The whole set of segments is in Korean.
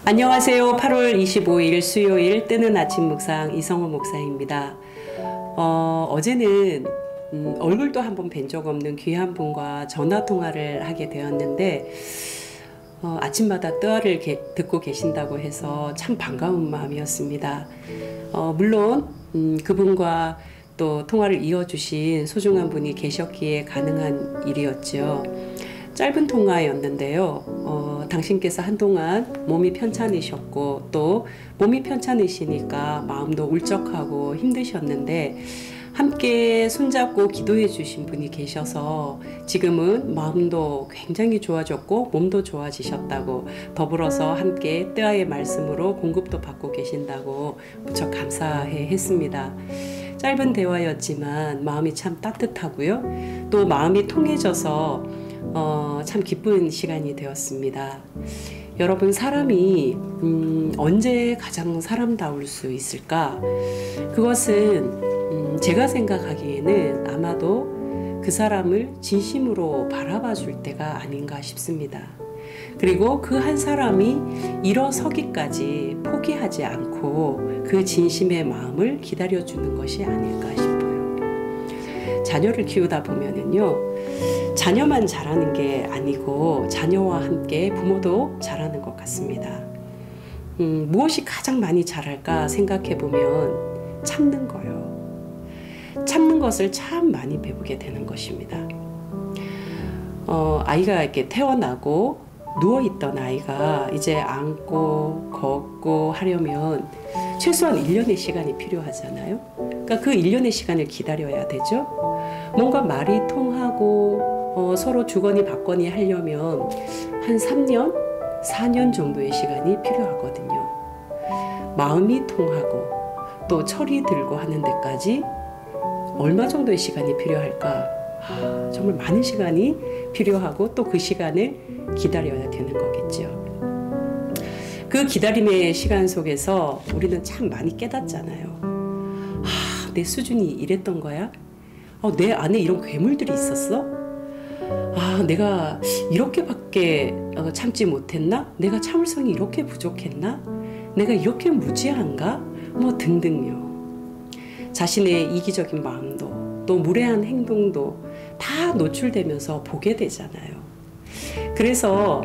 안녕하세요. 8월 25일 수요일 뜨는 아침 묵상 이성호 목사입니다. 어제는 얼굴도 한번 뵌 적 없는 귀한 분과 전화 통화를 하게 되었는데 아침마다 뜨아를 듣고 계신다고 해서 참 반가운 마음이었습니다. 물론 그분과 또 통화를 이어주신 소중한 분이 계셨기에 가능한 일이었죠. 짧은 통화였는데요. 당신께서 한동안 몸이 편찮으셨고 또 몸이 편찮으시니까 마음도 울적하고 힘드셨는데 함께 손잡고 기도해 주신 분이 계셔서 지금은 마음도 굉장히 좋아졌고 몸도 좋아지셨다고, 더불어서 함께 뜨아의 말씀으로 공급도 받고 계신다고 무척 감사해 했습니다. 짧은 대화였지만 마음이 참 따뜻하고요. 또 마음이 통해져서 참 기쁜 시간이 되었습니다. 여러분, 사람이 언제 가장 사람다울 수 있을까? 그것은 제가 생각하기에는 아마도 그 사람을 진심으로 바라봐 줄 때가 아닌가 싶습니다. 그리고 그 한 사람이 일어서기까지 포기하지 않고 그 진심의 마음을 기다려주는 것이 아닐까 싶어요. 자녀를 키우다 보면은요, 자녀만 잘하는 게 아니고 자녀와 함께 부모도 잘하는 것 같습니다. 무엇이 가장 많이 잘할까 생각해 보면 참는 거요. 참는 것을 참 많이 배우게 되는 것입니다. 아이가 이렇게 태어나고 누워있던 아이가 이제 앉고 걷고 하려면 최소한 1년의 시간이 필요하잖아요. 그러니까 그 1년의 시간을 기다려야 되죠. 뭔가 말이 통하고 서로 주거니 받거니 하려면 한 3년, 4년 정도의 시간이 필요하거든요. 마음이 통하고 또 철이 들고 하는 데까지 얼마 정도의 시간이 필요할까? 정말 많은 시간이 필요하고 또 그 시간을 기다려야 되는 거겠죠. 그 기다림의 시간 속에서 우리는 참 많이 깨닫잖아요. 내 수준이 이랬던 거야? 내 안에 이런 괴물들이 있었어? 내가 이렇게밖에 참지 못했나? 내가 참을성이 이렇게 부족했나? 내가 이렇게 무지한가? 뭐 등등요. 자신의 이기적인 마음도 또 무례한 행동도 다 노출되면서 보게 되잖아요. 그래서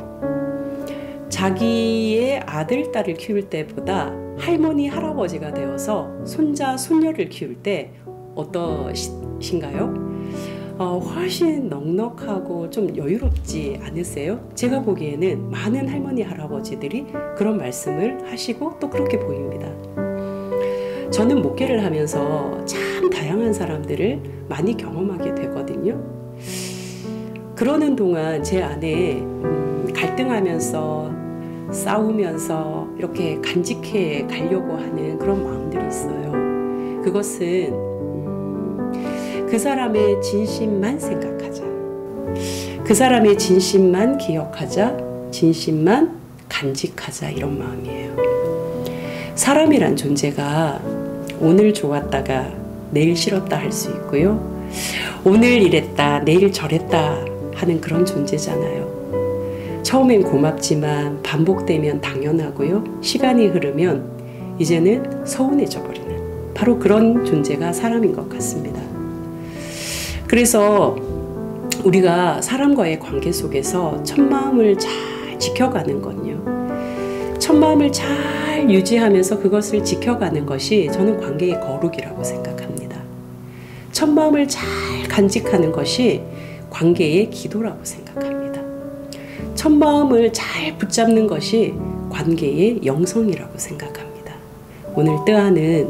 자기의 아들, 딸을 키울 때보다 할머니, 할아버지가 되어서 손자, 손녀를 키울 때 어떠신가요? 훨씬 넉넉하고 좀 여유롭지 않으세요? 제가 보기에는 많은 할머니, 할아버지들이 그런 말씀을 하시고 또 그렇게 보입니다. 저는 목회를 하면서 참 다양한 사람들을 많이 경험하게 되거든요. 그러는 동안 제 안에 갈등하면서 싸우면서 이렇게 간직해 가려고 하는 그런 마음들이 있어요. 그것은 그 사람의 진심만 생각하자, 그 사람의 진심만 기억하자, 진심만 간직하자, 이런 마음이에요. 사람이란 존재가 오늘 좋았다가 내일 싫었다 할 수 있고요, 오늘 이랬다 내일 저랬다 하는 그런 존재잖아요. 처음엔 고맙지만 반복되면 당연하고요, 시간이 흐르면 이제는 서운해져 버리는 바로 그런 존재가 사람인 것 같습니다. 그래서 우리가 사람과의 관계 속에서 첫마음을 잘 지켜가는 건요, 첫마음을 잘 유지하면서 그것을 지켜가는 것이 저는 관계의 거룩이라고 생각합니다. 첫마음을 잘 간직하는 것이 관계의 기도라고 생각합니다. 첫마음을 잘 붙잡는 것이 관계의 영성이라고 생각합니다. 오늘 뜨아는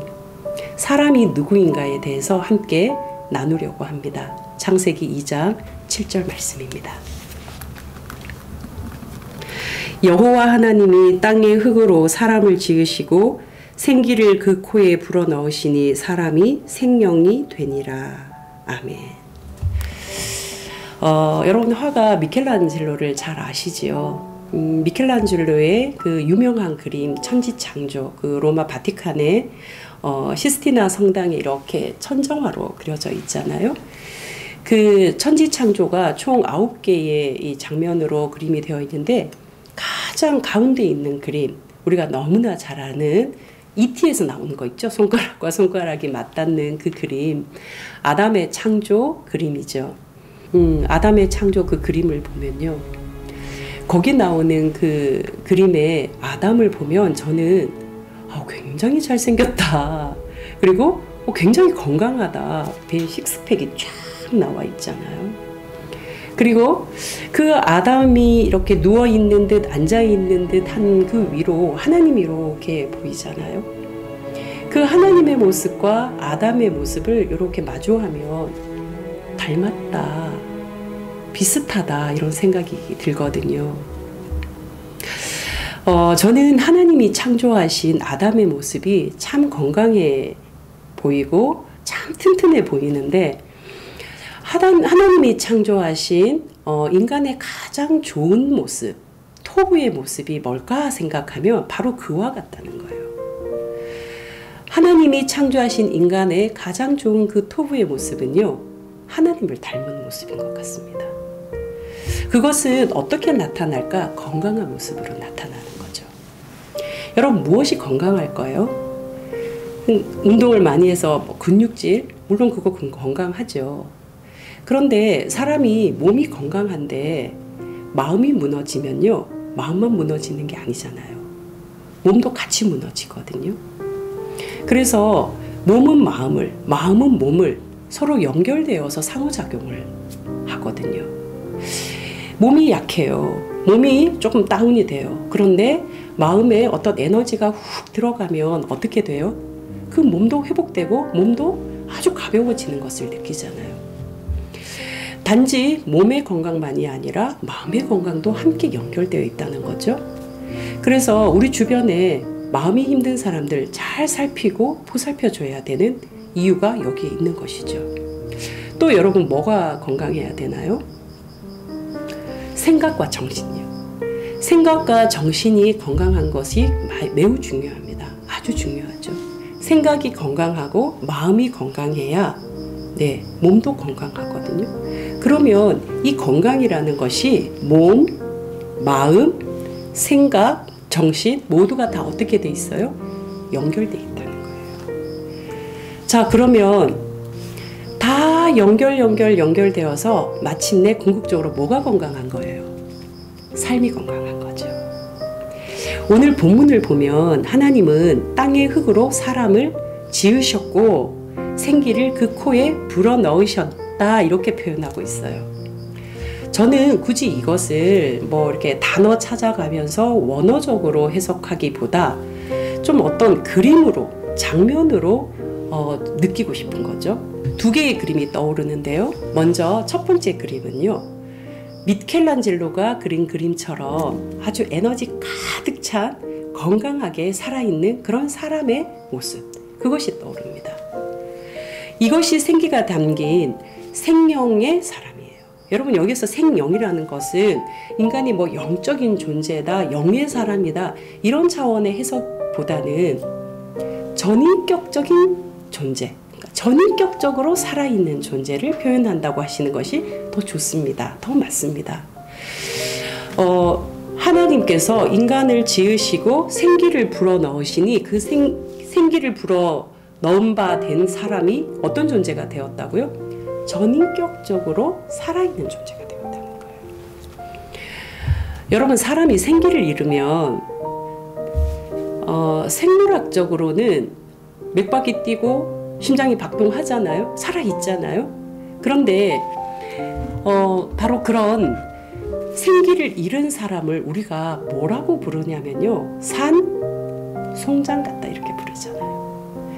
사람이 누구인가에 대해서 함께 나누려고 합니다. 창세기 2장 7절 말씀입니다. 여호와 하나님이 땅의 흙으로 사람을 지으시고 생기를 그 코에 불어넣으시니 사람이 생명이 되니라. 아멘. 여러분, 화가 미켈란젤로를 잘 아시지요? 미켈란젤로의 그 유명한 그림 천지창조, 그 로마 바티칸의 시스티나 성당에 이렇게 천정화로 그려져 있잖아요. 그 천지창조가 총 9개의 이 장면으로 그림이 되어 있는데 가장 가운데 있는 그림, 우리가 너무나 잘 아는 ET에서 나오는 거 있죠. 손가락과 손가락이 맞닿는 그 그림. 아담의 창조 그림이죠. 아담의 창조 그 그림을 보면요. 거기 나오는 그 그림의 아담을 보면 저는 굉장히 잘생겼다. 그리고 굉장히 건강하다. 배에 식스팩이 쫙 나와 있잖아요. 그리고 그 아담이 이렇게 누워있는 듯 앉아있는 듯 한 그 위로 하나님이 이렇게 보이잖아요. 그 하나님의 모습과 아담의 모습을 이렇게 마주하면 닮았다, 비슷하다 이런 생각이 들거든요. 저는 하나님이 창조하신 아담의 모습이 참 건강해 보이고 참 튼튼해 보이는데 하나님이 창조하신 인간의 가장 좋은 모습, 토부의 모습이 뭘까 생각하면 바로 그와 같다는 거예요. 하나님이 창조하신 인간의 가장 좋은 그 토부의 모습은요, 하나님을 닮은 모습인 것 같습니다. 그것은 어떻게 나타날까? 건강한 모습으로 나타나는 거죠. 여러분, 무엇이 건강할까요? 운동을 많이 해서 근육질, 물론 그거 건강하죠. 그런데 사람이 몸이 건강한데 마음이 무너지면요, 마음만 무너지는 게 아니잖아요. 몸도 같이 무너지거든요. 그래서 몸은 마음을, 마음은 몸을 서로 연결되어서 상호작용을 하거든요. 몸이 약해요. 몸이 조금 다운이 돼요. 그런데 마음에 어떤 에너지가 훅 들어가면 어떻게 돼요? 그 몸도 회복되고 몸도 아주 가벼워지는 것을 느끼잖아요. 단지 몸의 건강만이 아니라 마음의 건강도 함께 연결되어 있다는 거죠. 그래서 우리 주변에 마음이 힘든 사람들 잘 살피고 보살펴줘야 되는 이유가 여기에 있는 것이죠. 또 여러분, 뭐가 건강해야 되나요? 생각과 정신이요. 생각과 정신이 건강한 것이 매우 중요합니다. 아주 중요하죠. 생각이 건강하고 마음이 건강해야 몸도 건강하거든요. 그러면 이 건강이라는 것이 몸, 마음, 생각, 정신 모두가 다 어떻게 돼 있어요? 연결돼 있다는 거예요. 자, 그러면 다 연결되어서 마침내 궁극적으로 뭐가 건강한 거예요? 삶이 건강한 거죠. 오늘 본문을 보면 하나님은 땅의 흙으로 사람을 지으셨고 생기를 그 코에 불어넣으셨다 이렇게 표현하고 있어요. 저는 굳이 이것을 이렇게 단어 찾아가면서 원어적으로 해석하기보다 좀 어떤 그림으로, 장면으로 느끼고 싶은 거죠. 두 개의 그림이 떠오르는데요. 먼저 첫 번째 그림은요, 미켈란젤로가 그린 그림처럼 아주 에너지 가득 찬 건강하게 살아있는 그런 사람의 모습, 그것이 떠오릅니다. 이것이 생기가 담긴 생명의 사람이에요. 여러분, 여기서 생명이라는 것은 인간이 영적인 존재다, 영의 사람이다 이런 차원의 해석보다는 전인격적인 존재, 전인격적으로 살아있는 존재를 표현한다고 하시는 것이 더 좋습니다. 더 맞습니다. 하나님께서 인간을 지으시고 생기를 불어넣으시니 그 생기를 불어넣은 바 된 사람이 어떤 존재가 되었다고요? 전인격적으로 살아있는 존재가 되었다는 거예요. 여러분, 사람이 생기를 잃으면 생물학적으로는 맥박이 뛰고 심장이 박동하잖아요. 살아있잖아요. 그런데 바로 그런 생기를 잃은 사람을 우리가 뭐라고 부르냐면요, 산송장 같다 이렇게 부르잖아요.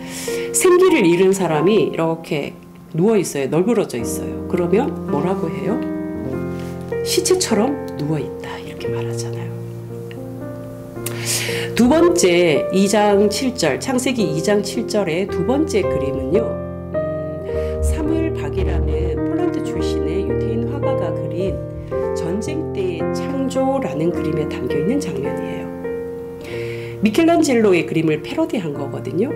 생기를 잃은 사람이 이렇게 누워있어요. 널브러져 있어요. 그러면 뭐라고 해요? 시체처럼 누워있다 이렇게 말하잖아요. 두 번째 2장 7절, 창세기 2장 7절의 두 번째 그림은요, 사무엘 박이라는 폴란드 출신의 유태인 화가가 그린 전쟁 때의 창조라는 그림에 담겨있는 장면이에요. 미켈란젤로의 그림을 패러디한 거거든요.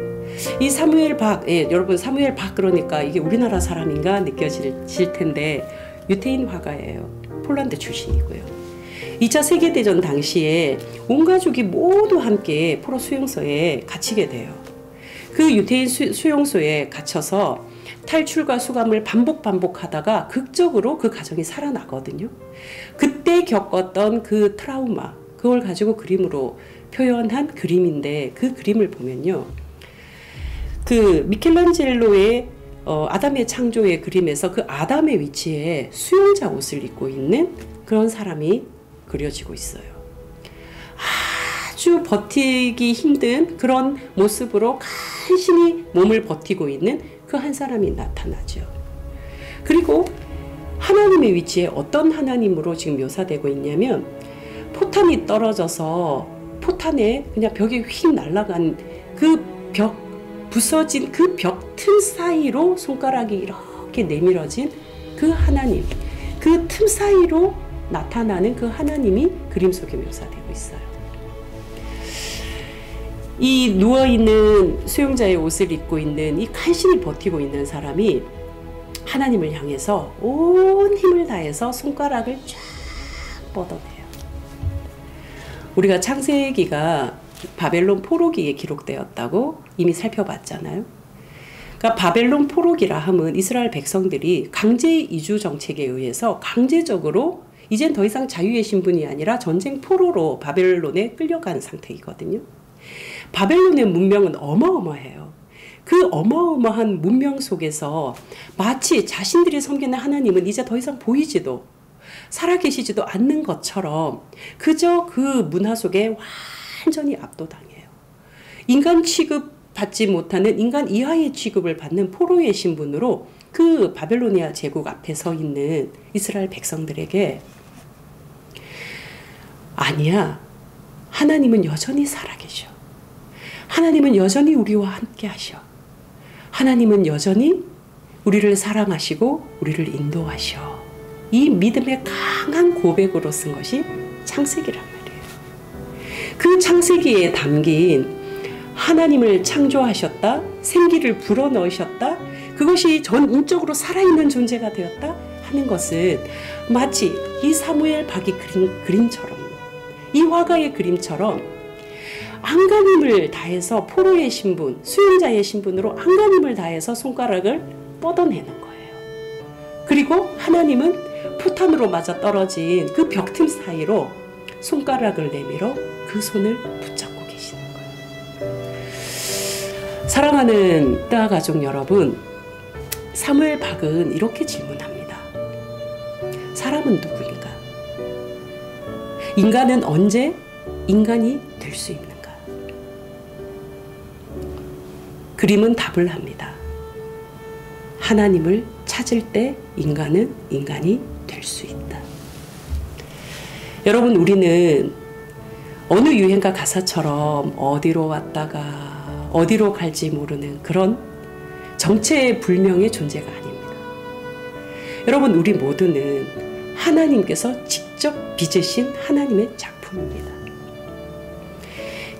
이 사무엘 박, 여러분, 사무엘 박 그러니까 이게 우리나라 사람인가 느껴질 텐데 유태인 화가예요. 폴란드 출신이고요. 2차 세계대전 당시에 온 가족이 모두 함께 포로 수용소에 갇히게 돼요. 그 유태인 수용소에 갇혀서 탈출과 수감을 반복하다가 극적으로 그 가정이 살아나거든요. 그때 겪었던 그 트라우마, 그걸 가지고 그림으로 표현한 그림인데, 그 그림을 보면요, 그 미켈란젤로의 아담의 창조의 그림에서 그 아담의 위치에 수용자 옷을 입고 있는 그런 사람이 그려지고 있어요. 아주 버티기 힘든 그런 모습으로 간신히 몸을 버티고 있는 그 한 사람이 나타나죠. 그리고 하나님의 위치에 어떤 하나님으로 지금 묘사되고 있냐면, 포탄이 떨어져서 포탄에 그냥 벽이 휙 날아간 그 벽, 부서진 그 벽 틈 사이로 손가락이 이렇게 내밀어진 그 하나님, 그 틈 사이로 나타나는 그 하나님이 그림 속에 묘사되고 있어요. 이 누워있는 수용자의 옷을 입고 있는 이 간신히 버티고 있는 사람이 하나님을 향해서 온 힘을 다해서 손가락을 쫙 뻗어내요. 우리가 창세기가 바벨론 포로기에 기록되었다고 이미 살펴봤잖아요. 그러니까 바벨론 포로기라 함은 이스라엘 백성들이 강제 이주 정책에 의해서 강제적으로 이젠 더 이상 자유의 신분이 아니라 전쟁 포로로 바벨론에 끌려간 상태이거든요. 바벨론의 문명은 어마어마해요. 그 어마어마한 문명 속에서 마치 자신들이 섬기는 하나님은 이제 더 이상 보이지도 살아계시지도 않는 것처럼 그저 그 문화 속에 완전히 압도당해요. 인간 취급받지 못하는 인간 이하의 취급을 받는 포로의 신분으로 그 바벨로니아 제국 앞에 서 있는 이스라엘 백성들에게, 아니야, 하나님은 여전히 살아계셔. 하나님은 여전히 우리와 함께 하셔. 하나님은 여전히 우리를 사랑하시고 우리를 인도하셔. 이 믿음의 강한 고백으로 쓴 것이 창세기란 말이에요. 그 창세기에 담긴 하나님을 창조하셨다, 생기를 불어넣으셨다, 그것이 전인적으로 살아있는 존재가 되었다 하는 것은 마치 이 사무엘 박이 그린 그림처럼, 이 화가의 그림처럼 안간힘을 다해서 포로의 신분, 수용자의 신분으로 안간힘을 다해서 손가락을 뻗어내는 거예요. 그리고 하나님은 포탄으로 맞아 떨어진 그 벽틈 사이로 손가락을 내밀어 그 손을 붙잡고 계시는 거예요. 사랑하는 따 가족 여러분, 사무엘 박은 이렇게 질문합니다. 사람은 누구인가? 인간은 언제 인간이 될 수 있는가? 그림은 답을 합니다. 하나님을 찾을 때 인간은 인간이 될 수 있다. 여러분, 우리는 어느 유행가 가사처럼 어디로 왔다가 어디로 갈지 모르는 그런 정체불명의 존재가 아닙니다. 여러분, 우리 모두는 하나님께서 직접 빚으신 하나님의 작품입니다.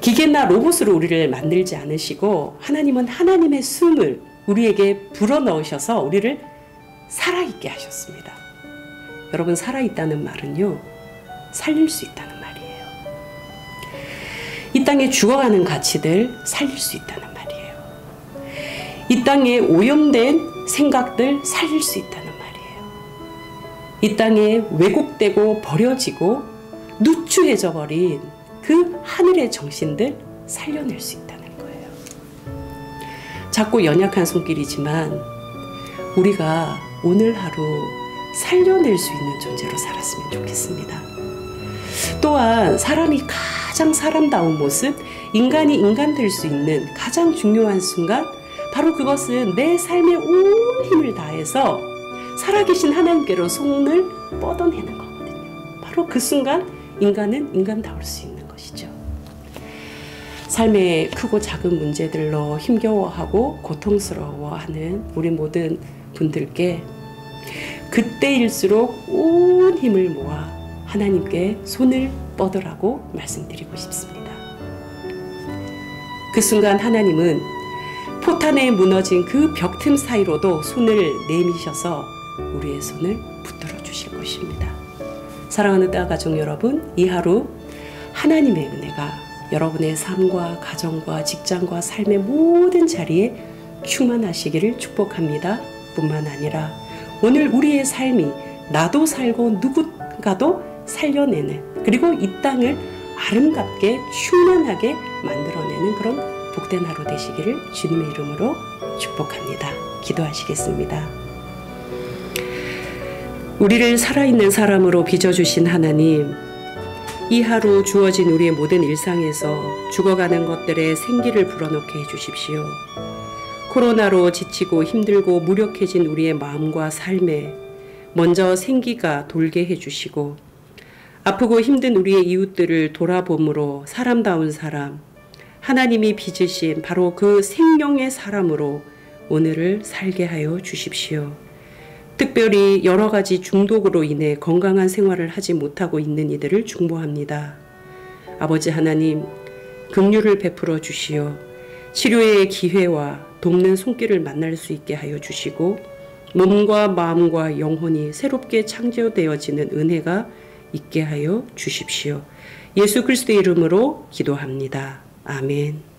기계나 로봇으로 우리를 만들지 않으시고 하나님은 하나님의 숨을 우리에게 불어넣으셔서 우리를 살아있게 하셨습니다. 여러분, 살아있다는 말은요, 살릴 수 있다는 말이에요. 이 땅에 죽어가는 가치들 살릴 수 있다는 말이에요. 이 땅에 오염된 생각들 살릴 수 있다는 말이에요. 이 땅에 왜곡되고 버려지고 누추해져 버린 그 하늘의 정신들 살려낼 수 있다는 거예요. 작고 연약한 손길이지만 우리가 오늘 하루 살려낼 수 있는 존재로 살았으면 좋겠습니다. 또한 사람이 가장 사람다운 모습, 인간이 인간 될 수 있는 가장 중요한 순간, 바로 그것은 내 삶의 온 힘을 다해서 살아계신 하나님께로 손을 뻗어내는 거거든요. 바로 그 순간 인간은 인간다울 수 있는 것이죠. 삶의 크고 작은 문제들로 힘겨워하고 고통스러워하는 우리 모든 분들께 그때일수록 온 힘을 모아 하나님께 손을 뻗으라고 말씀드리고 싶습니다. 그 순간 하나님은 포탄에 무너진 그 벽틈 사이로도 손을 내미셔서 우리의 손을 붙들어 주실 것입니다. 사랑하는 따 가족 여러분, 이 하루 하나님의 은혜가 여러분의 삶과 가정과 직장과 삶의 모든 자리에 충만하시기를 축복합니다. 뿐만 아니라 오늘 우리의 삶이 나도 살고 누군가도 살려내는, 그리고 이 땅을 아름답게 충만하게 만들어내는 그런 복된 하루 되시기를 주님의 이름으로 축복합니다. 기도하시겠습니다. 우리를 살아있는 사람으로 빚어주신 하나님, 이 하루 주어진 우리의 모든 일상에서 죽어가는 것들에 생기를 불어넣게 해주십시오. 코로나로 지치고 힘들고 무력해진 우리의 마음과 삶에 먼저 생기가 돌게 해주시고, 아프고 힘든 우리의 이웃들을 돌아봄으로 사람다운 사람, 하나님이 빚으신 바로 그 생명의 사람으로 오늘을 살게 하여 주십시오. 특별히 여러 가지 중독으로 인해 건강한 생활을 하지 못하고 있는 이들을 중보합니다. 아버지 하나님, 긍휼을 베풀어 주시어 치료의 기회와 돕는 손길을 만날 수 있게 하여 주시고, 몸과 마음과 영혼이 새롭게 창조되어지는 은혜가 있게 하여 주십시오. 예수 그리스도의 이름으로 기도합니다. 아멘.